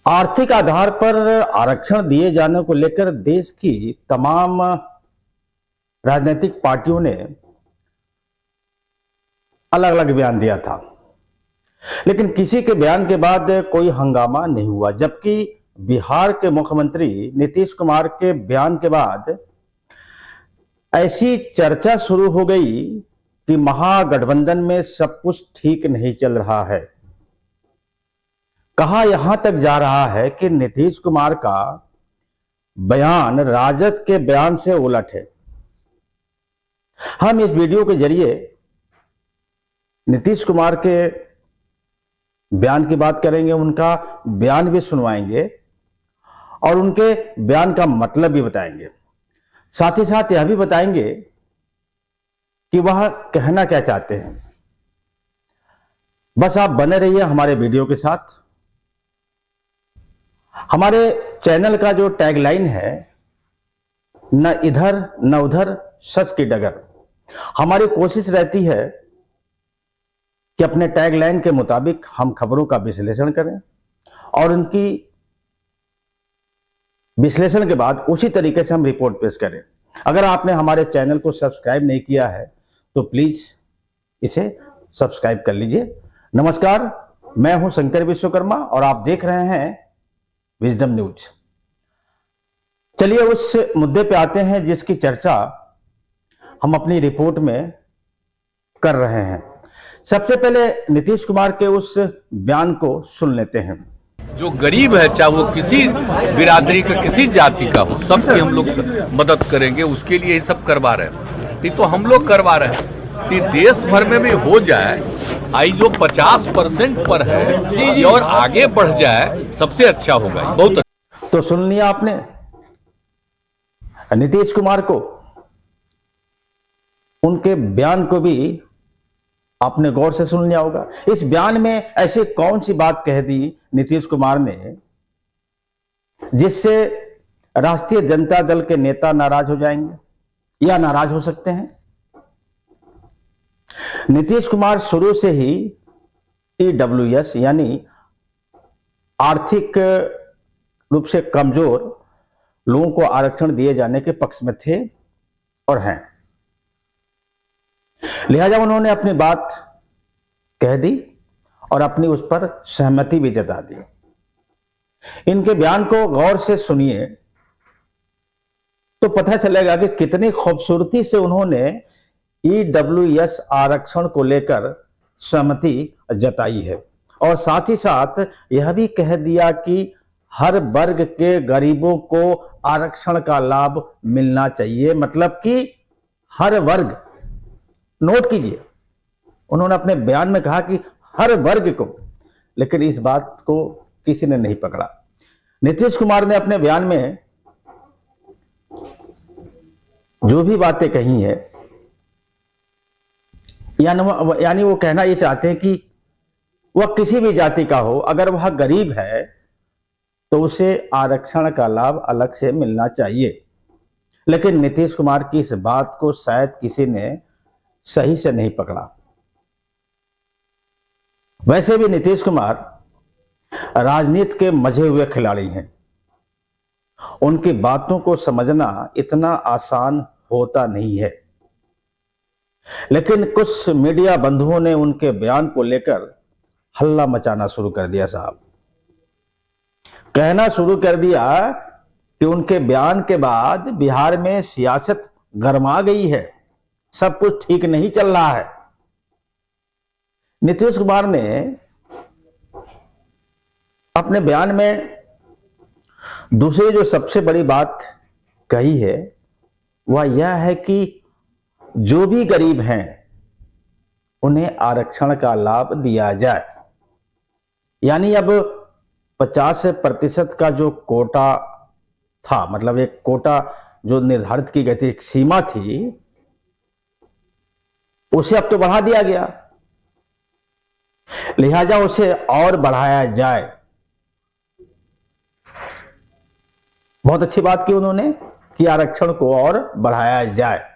आर्थिक आधार पर आरक्षण दिए जाने को लेकर देश की तमाम राजनीतिक पार्टियों ने अलग अलग बयान दिया था, लेकिन किसी के बयान के बाद कोई हंगामा नहीं हुआ। जबकि बिहार के मुख्यमंत्री नीतीश कुमार के बयान के बाद ऐसी चर्चा शुरू हो गई कि महागठबंधन में सब कुछ ठीक नहीं चल रहा है। कहा यहां तक जा रहा है कि नीतीश कुमार का बयान राजद के बयान से उलट है। हम इस वीडियो के जरिए नीतीश कुमार के बयान की बात करेंगे, उनका बयान भी सुनवाएंगे और उनके बयान का मतलब भी बताएंगे। साथ ही साथ यह भी बताएंगे कि वह कहना क्या चाहते हैं। बस आप बने रहिए हमारे वीडियो के साथ। हमारे चैनल का जो टैगलाइन है, न इधर न उधर सच की डगर, हमारी कोशिश रहती है कि अपने टैगलाइन के मुताबिक हम खबरों का विश्लेषण करें और उनकी विश्लेषण के बाद उसी तरीके से हम रिपोर्ट पेश करें। अगर आपने हमारे चैनल को सब्सक्राइब नहीं किया है तो प्लीज इसे सब्सक्राइब कर लीजिए। नमस्कार, मैं हूं शंकर विश्वकर्मा और आप देख रहे हैं विजडम न्यूज। चलिए उस मुद्दे पे आते हैं जिसकी चर्चा हम अपनी रिपोर्ट में कर रहे हैं। सबसे पहले नीतीश कुमार के उस बयान को सुन लेते हैं। जो गरीब है, चाहे वो किसी बिरादरी का, किसी जाति का हो, सबकी हम लोग मदद करेंगे। उसके लिए ये सब करवा रहे हैं। ये तो हम लोग करवा रहे हैं। ये देश भर में भी हो जाए, आई जो 50% पर है और आगे बढ़ जाए, सबसे अच्छा होगा। बहुत तो सुन लिया आपने नीतीश कुमार को, उनके बयान को भी आपने गौर से सुन लिया होगा। इस बयान में ऐसी कौन सी बात कह दी नीतीश कुमार ने जिससे राष्ट्रीय जनता दल के नेता नाराज हो जाएंगे या नाराज हो सकते हैं। नीतीश कुमार शुरू से ही EWS यानी आर्थिक रूप से कमजोर लोगों को आरक्षण दिए जाने के पक्ष में थे और हैं। लिहाजा उन्होंने अपनी बात कह दी और अपनी उस पर सहमति भी जता दी। इनके बयान को गौर से सुनिए तो पता चलेगा कि कितनी खूबसूरती से उन्होंने EWS आरक्षण को लेकर सहमति जताई है और साथ ही साथ यह भी कह दिया कि हर वर्ग के गरीबों को आरक्षण का लाभ मिलना चाहिए। मतलब कि हर वर्ग, नोट कीजिए, उन्होंने अपने बयान में कहा कि हर वर्ग को, लेकिन इस बात को किसी ने नहीं पकड़ा। नीतीश कुमार ने अपने बयान में जो भी बातें कही है, यानी वो कहना ये चाहते हैं कि वह किसी भी जाति का हो, अगर वह गरीब है तो उसे आरक्षण का लाभ अलग से मिलना चाहिए। लेकिन नीतीश कुमार की इस बात को शायद किसी ने सही से नहीं पकड़ा। वैसे भी नीतीश कुमार राजनीति के मजे हुए खिलाड़ी हैं। उनकी बातों को समझना इतना आसान होता नहीं है। लेकिन कुछ मीडिया बंधुओं ने उनके बयान को लेकर हल्ला मचाना शुरू कर दिया। साहब, कहना शुरू कर दिया कि उनके बयान के बाद बिहार में सियासत गरमा गई है, सब कुछ ठीक नहीं चल रहा है। नीतीश कुमार ने अपने बयान में दूसरी जो सबसे बड़ी बात कही है वह यह है कि जो भी गरीब हैं उन्हें आरक्षण का लाभ दिया जाए। यानी अब 50% का जो कोटा था, मतलब एक कोटा जो निर्धारित की गई थी, एक सीमा थी, उसे अब तो बढ़ा दिया गया। लिहाजा उसे और बढ़ाया जाए। बहुत अच्छी बात की उन्होंने कि आरक्षण को और बढ़ाया जाए।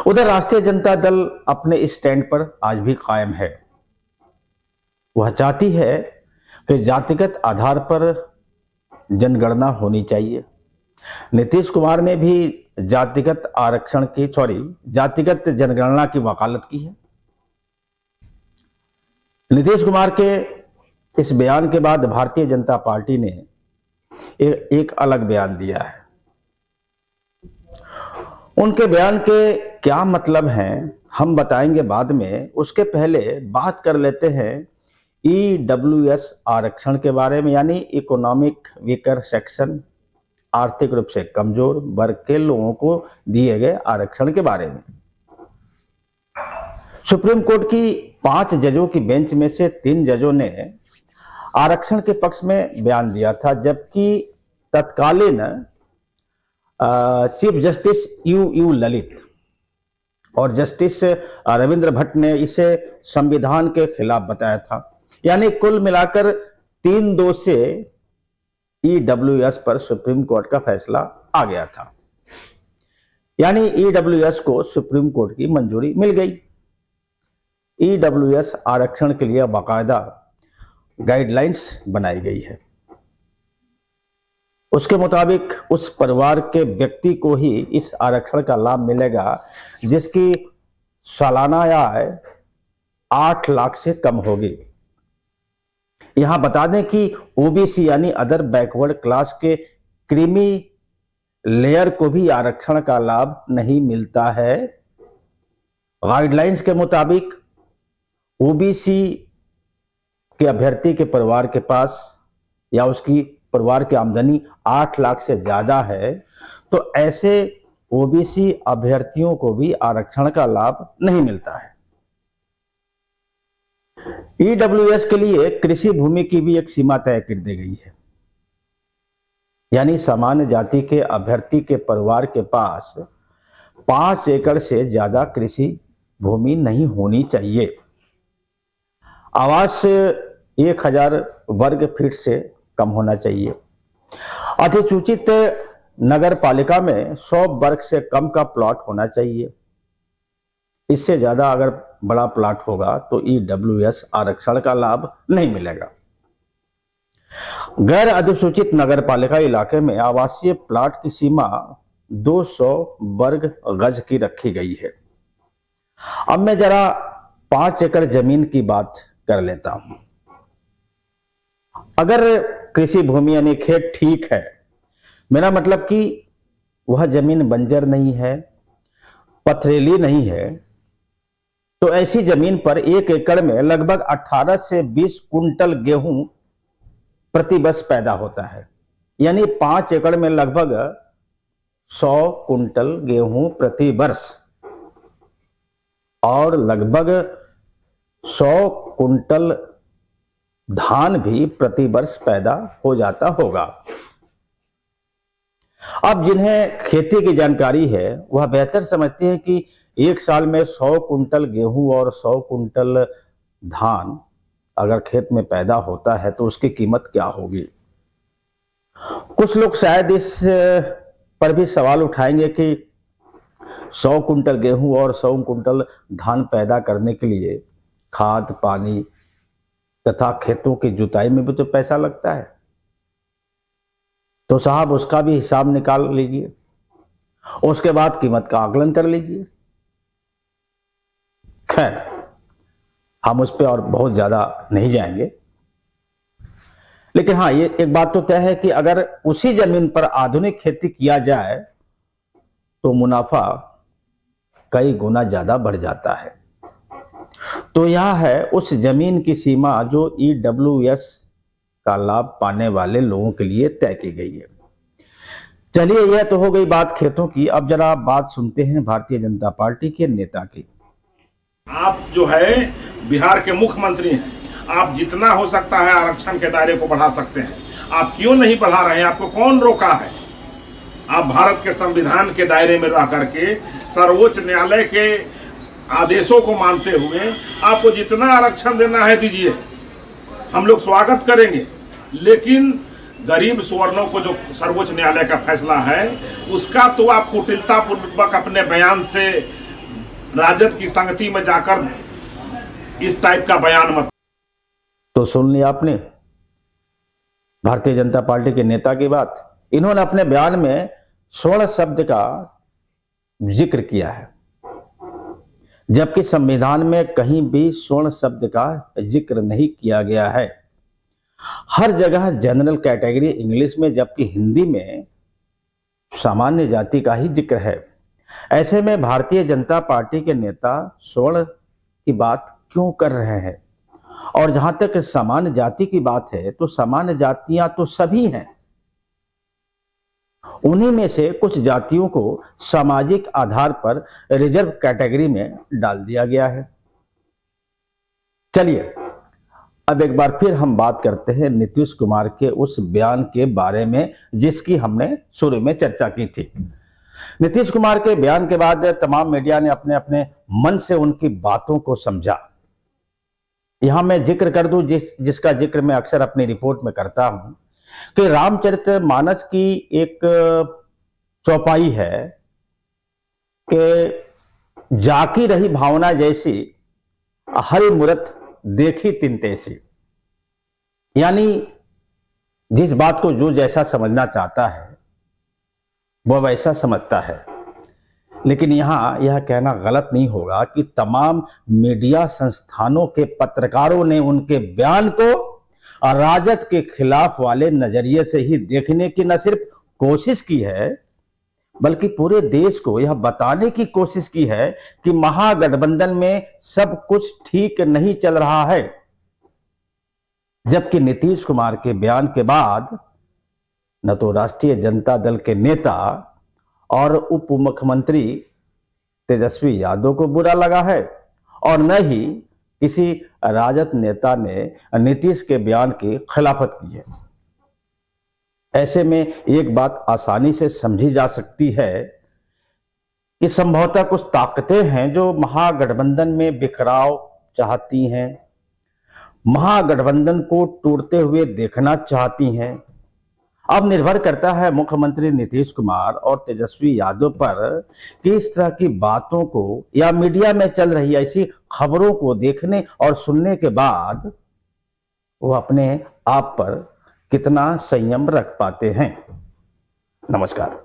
उधर राष्ट्रीय जनता दल अपने स्टैंड पर आज भी कायम है। वह चाहती है कि जातिगत आधार पर जनगणना होनी चाहिए। नीतीश कुमार ने भी जातिगत जनगणना की वकालत की है। नीतीश कुमार के इस बयान के बाद भारतीय जनता पार्टी ने एक अलग बयान दिया है। उनके बयान के क्या मतलब हैं हम बताएंगे बाद में। उसके पहले बात कर लेते हैं EWS आरक्षण के बारे में, यानी इकोनॉमिक वीकर सेक्शन, आर्थिक रूप से कमजोर वर्ग के लोगों को दिए गए आरक्षण के बारे में। सुप्रीम कोर्ट की 5 जजों की बेंच में से 3 जजों ने आरक्षण के पक्ष में बयान दिया था, जबकि तत्कालीन चीफ जस्टिस यू ललित और जस्टिस रविंद्र भट्ट ने इसे संविधान के खिलाफ बताया था। यानी कुल मिलाकर 3-2 से EWS पर सुप्रीम कोर्ट का फैसला आ गया था। यानी EWS को सुप्रीम कोर्ट की मंजूरी मिल गई। EWS आरक्षण के लिए बाकायदा गाइडलाइंस बनाई गई है। उसके मुताबिक उस परिवार के व्यक्ति को ही इस आरक्षण का लाभ मिलेगा जिसकी सालाना आय 8 लाख से कम होगी। यहां बता दें कि OBC यानी अदर बैकवर्ड क्लास के क्रीमी लेयर को भी आरक्षण का लाभ नहीं मिलता है। गाइडलाइंस के मुताबिक OBC के अभ्यर्थी के परिवार के पास या उसकी परिवार की आमदनी 8 लाख से ज्यादा है तो ऐसे OBC अभ्यर्थियों को भी आरक्षण का लाभ नहीं मिलता है। EWS के लिए कृषि भूमि की भी एक सीमा तय कर दी गई है। यानी सामान्य जाति के अभ्यर्थी के परिवार के पास 5 एकड़ से ज्यादा कृषि भूमि नहीं होनी चाहिए। आवास 1000 वर्ग फीट से कम होना चाहिए। अधिसूचित नगर पालिका में 100 वर्ग से कम का प्लॉट होना चाहिए। इससे ज्यादा अगर बड़ा प्लॉट होगा तो EWS आरक्षण का लाभ नहीं मिलेगा। गैर अधिसूचित नगर पालिका इलाके में आवासीय प्लॉट की सीमा 200 वर्ग गज की रखी गई है। अब मैं जरा 5 एकड़ जमीन की बात कर लेता हूं। अगर कृषि भूमि यानी खेत ठीक है, मेरा मतलब कि वह जमीन बंजर नहीं है, पथरीली नहीं है, तो ऐसी जमीन पर 1 एकड़ में लगभग 18 से 20 कुंटल गेहूं प्रति वर्ष पैदा होता है। यानी 5 एकड़ में लगभग 100 कुंटल गेहूं प्रति वर्ष और लगभग 100 कुंटल धान भी प्रति वर्ष पैदा हो जाता होगा। अब जिन्हें खेती की जानकारी है वह बेहतर समझते हैं कि एक साल में 100 कुंटल गेहूं और 100 कुंटल धान अगर खेत में पैदा होता है तो उसकी कीमत क्या होगी। कुछ लोग शायद इस पर भी सवाल उठाएंगे कि 100 कुंटल गेहूं और 100 कुंटल धान पैदा करने के लिए खाद, पानी तथा खेतों की जुताई में भी तो पैसा लगता है, तो साहब उसका भी हिसाब निकाल लीजिए, उसके बाद कीमत का आकलन कर लीजिए। खैर, हम उस पर और बहुत ज्यादा नहीं जाएंगे, लेकिन हाँ, ये एक बात तो तय है कि अगर उसी जमीन पर आधुनिक खेती किया जाए तो मुनाफा कई गुना ज्यादा बढ़ जाता है। तो यह है उस जमीन की सीमा जो EWS का लाभ पाने वाले लोगों के लिए तय की गई है। चलिए, यह तो हो गई बात खेतों की। अब जरा बात सुनते हैं भारतीय जनता पार्टी के नेता की। आप जो है बिहार के मुख्यमंत्री हैं, आप जितना हो सकता है आरक्षण के दायरे को बढ़ा सकते हैं। आप क्यों नहीं बढ़ा रहे हैं? आपको कौन रोका है? आप भारत के संविधान के दायरे में रह करके सर्वोच्च न्यायालय के आदेशों को मानते हुए आपको जितना आरक्षण देना है दीजिए, हम लोग स्वागत करेंगे। लेकिन गरीब सवर्णों को जो सर्वोच्च न्यायालय का फैसला है उसका तो आप कुटिलता पूर्वक अपने बयान से राजद की संगति में जाकर इस टाइप का बयान मत। तो सुन लिया आपने, भारतीय जनता पार्टी के नेता की बात, इन्होंने अपने बयान में स्वर्ण शब्द का जिक्र किया है, जबकि संविधान में कहीं भी स्वर्ण शब्द का जिक्र नहीं किया गया है। हर जगह जनरल कैटेगरी इंग्लिश में, जबकि हिंदी में सामान्य जाति का ही जिक्र है। ऐसे में भारतीय जनता पार्टी के नेता स्वर्ण की बात क्यों कर रहे हैं? और जहां तक सामान्य जाति की बात है, तो सामान्य जातियां तो सभी हैं। उन्हीं में से कुछ जातियों को सामाजिक आधार पर रिजर्व कैटेगरी में डाल दिया गया है। चलिए अब एक बार फिर हम बात करते हैं नीतीश कुमार के उस बयान के बारे में जिसकी हमने शुरू में चर्चा की थी। नीतीश कुमार के बयान के बाद तमाम मीडिया ने अपने अपने मन से उनकी बातों को समझा। यहां मैं जिक्र कर दूं जिसका जिक्र मैं अक्सर अपनी रिपोर्ट में करता हूं कि रामचरितमानस की एक चौपाई है कि जाकी रही भावना जैसी, हरि मूरत देखी तिन तैसी। यानी जिस बात को जो जैसा समझना चाहता है वह वैसा समझता है, लेकिन यहां यह कहना गलत नहीं होगा कि तमाम मीडिया संस्थानों के पत्रकारों ने उनके बयान को राजद के खिलाफ वाले नजरिए से ही देखने की न सिर्फ कोशिश की है, बल्कि पूरे देश को यह बताने की कोशिश की है कि महागठबंधन में सब कुछ ठीक नहीं चल रहा है। जबकि नीतीश कुमार के बयान के बाद न तो राष्ट्रीय जनता दल के नेता और उप मुख्यमंत्री तेजस्वी यादव को बुरा लगा है और न ही किसी राजद नेता ने नीतीश के बयान की खिलाफत की है। ऐसे में एक बात आसानी से समझी जा सकती है कि संभवतः कुछ ताकतें हैं जो महागठबंधन में बिखराव चाहती हैं, महागठबंधन को टूटते हुए देखना चाहती हैं। अब निर्भर करता है मुख्यमंत्री नीतीश कुमार और तेजस्वी यादव पर कि इस तरह की बातों को या मीडिया में चल रही ऐसी खबरों को देखने और सुनने के बाद वो अपने आप पर कितना संयम रख पाते हैं। नमस्कार।